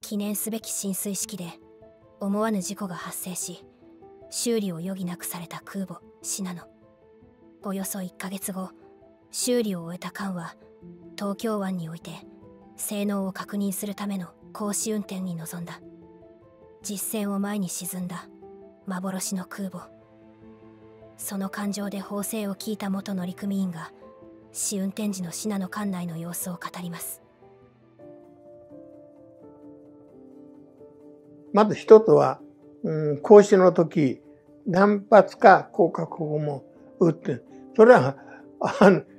記念すべき進水式で思わぬ事故が発生し、修理を余儀なくされた空母信濃。およそ1ヶ月後、修理を終えた艦は東京湾において性能を確認するための公試運転に臨んだ。実戦を前に沈んだ幻の空母。その艦上で砲声を聞いた元乗組員が試運転時の信濃艦内の様子を語ります。まず一つは、公試の時何発か降格砲も撃って、それは、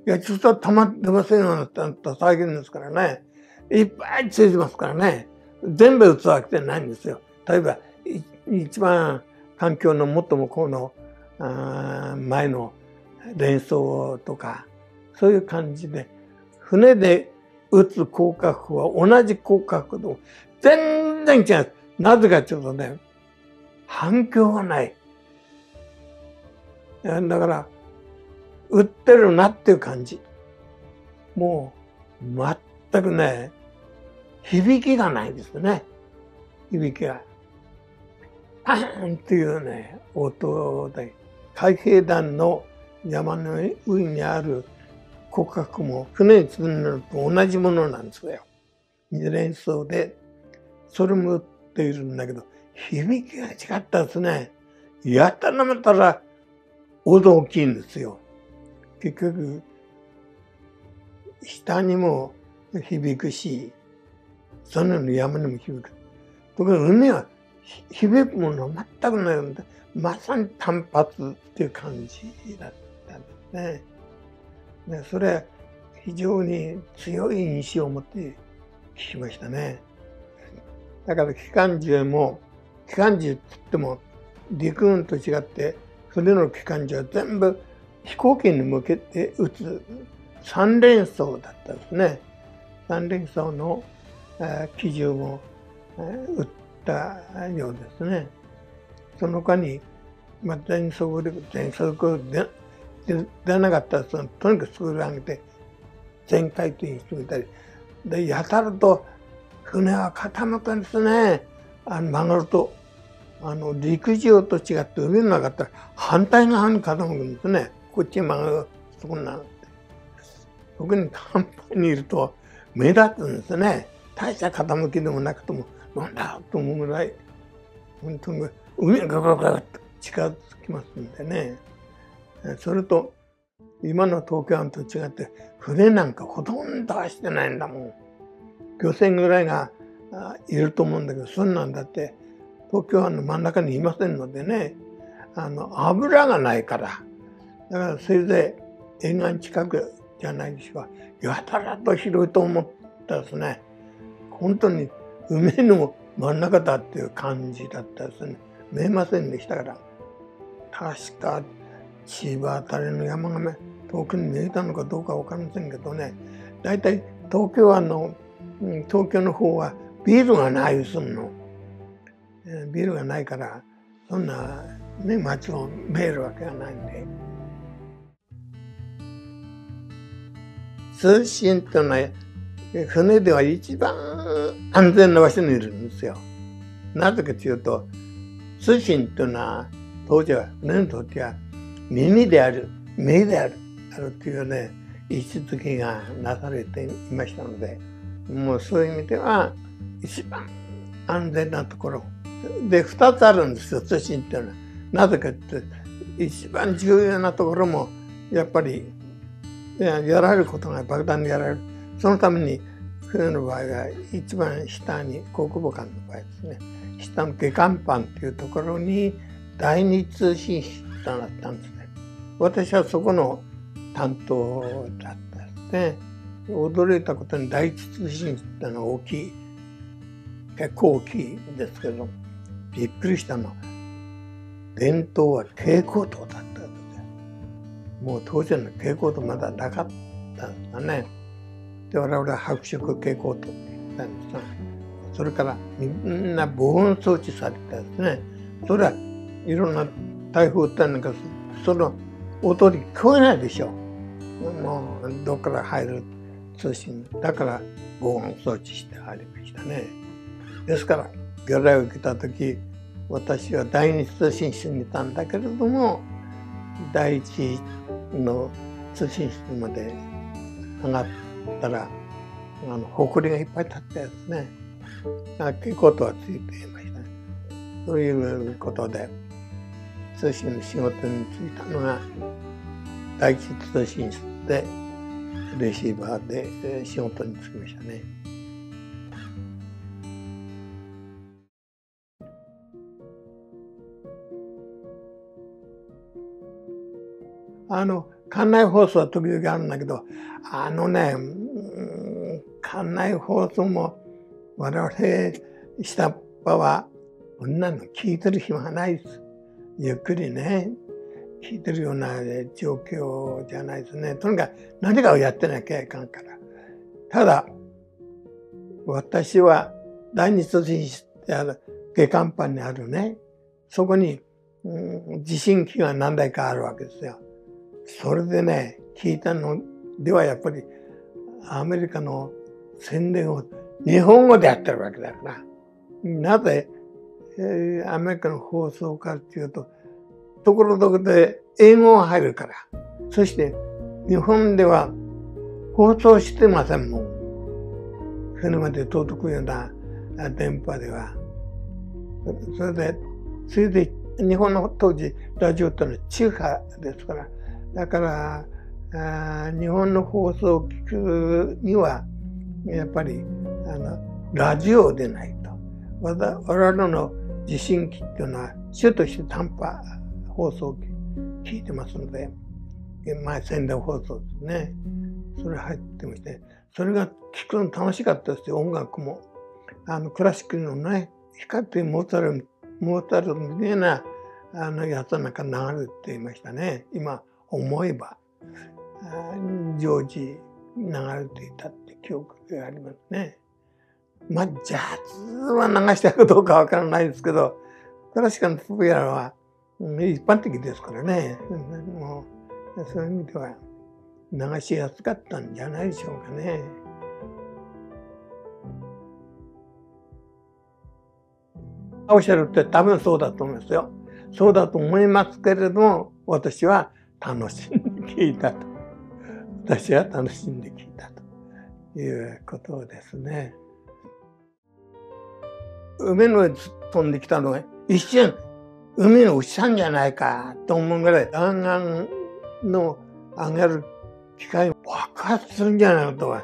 いや、ちょっと弾出ませんよって騒ぎんですからね。いっぱいついてますからね。全部撃つわけじゃないんですよ。例えば、一番環境の最もこの、前の連装とか、そういう感じで、船で撃つ降格砲は同じ降格でも全然違う。なぜかというとね、反響がない。だから売ってるなっていう感じ。もう全くね、響きがないですね。響きが。パーンっていうね、音で、海兵団の山の上にある骨格も船に積んでると同じものなんですよ。二連装で、それも売っているんだけど、響きが違ったですね。やたらまたら音大きいんですよ。結局、下にも響くし、その山にも響く。ところが海は響くものは全くないので、まさに単発っていう感じだったんですね。でそれは非常に強い印象を持って聞きましたね。だから機関銃も、機関銃って言っても陸軍と違って船の機関銃は全部飛行機に向けて撃つ三連装だったんですね。三連装の機銃を撃ったようですね。その他に、全速出なかったらとにかく作り上げて全回転にしてみたりで、やたらと船は傾くんですね。曲がると陸上と違って海の中だったら反対側に傾くんですね。こっちに曲がるとこになる。特に甲板にいると目立つんですね。大した傾きでもなくてもなんだと思うぐらい本当に海がガガガッと近づきますんでね。それと今の東京湾と違って船なんかほとんど走ってないんだもん。漁船ぐらいがいると思うんだけど、そんなんだって東京湾の真ん中にいませんのでね、油がないから、だからせいぜい沿岸近くじゃないでしょうか。やたらと広いと思ったですね。本当に海の真ん中だっていう感じだったですね。見えませんでしたから。確か千葉あたりの山が遠くに見えたのかどうかわかりませんけどね。だいたい東京湾の東京の方はビルがないすんの。ビルがないからそんなね街を見えるわけがないんで。通信っていうのは船では一番安全な場所にいるんですよ。なぜかというと、通信っていうのは当時は船にとっては耳である、目であるっていうね位置づけがなされていましたので、もうそういう意味では一番安全なところで2つあるんですよ、通信っていうのは。なぜかって一番重要なところもやっぱりやられることが爆弾でやられる。そのために船の場合は一番下に航空母艦の場合ですね、下の下甲板っていうところに第二通信室となったんですね。私はそこの担当だったんですね。驚いたことに第一通信室ってのは大きい、結構大きいんですけど、びっくりしたのは伝統は蛍光灯だったんですよ。もう当時の蛍光灯まだなかったんですかね。で我々は白色蛍光灯って言ったんですが、それからみんな防音装置されてですね、それはいろんな台風ってのがその音に聞こえないでしょ。もうどっから入る通信だから防音装置してありましたね。ですから魚雷を受けた時、私は第二通信室にいたんだけれども、第一の通信室まで上がったら埃がいっぱい立ったやつね、蛍光灯がついていましたね。そういうことで通信の仕事に就いたのが第一通信室でレシーバーで仕事に就きましたね。館内放送は時々あるんだけど、館内放送も我々下っ端はこんなの聞いてる暇がないです。ゆっくりね聞いてるような状況じゃないですね。とにかく何かをやってなきゃいかんから。ただ私は第二通信室って下甲板にあるね、そこに、地震機が何台かあるわけですよ。それでね聞いたのではやっぱりアメリカの宣伝を日本語でやってるわけだから、なぜ、アメリカの放送かっていうと、ところどころで英語が入るから、そして日本では放送してませんもん。船まで届くような電波では。それで日本の当時ラジオってのは中波ですから、だから日本の放送を聞くにはやっぱりラジオでないと。我々の受信機っていうのは主として短波放送機聞いてますので、宣伝放送ですね。それ入ってまして、それが聞くの楽しかったですよ。音楽もクラシックのね、光ってモーツァルトみたいなやつなんか流れていましたね。今思えば常時流れていたって記憶がありますね。ジャズは流したかどうかわからないですけど、クラシカルのポピュラーは一般的ですからね。もうそういう意味では流しやすかったんじゃないでしょうかね。おっしゃるって多分そうだと思いますよ。そうだと思いますけれども、私は楽しんで聞いたと。私は楽しんで聞いたということですね。海の上に飛んできたのが一瞬海の落ちたんじゃないかと思うぐらい、弾丸の上がる機械爆発するんじゃないかとは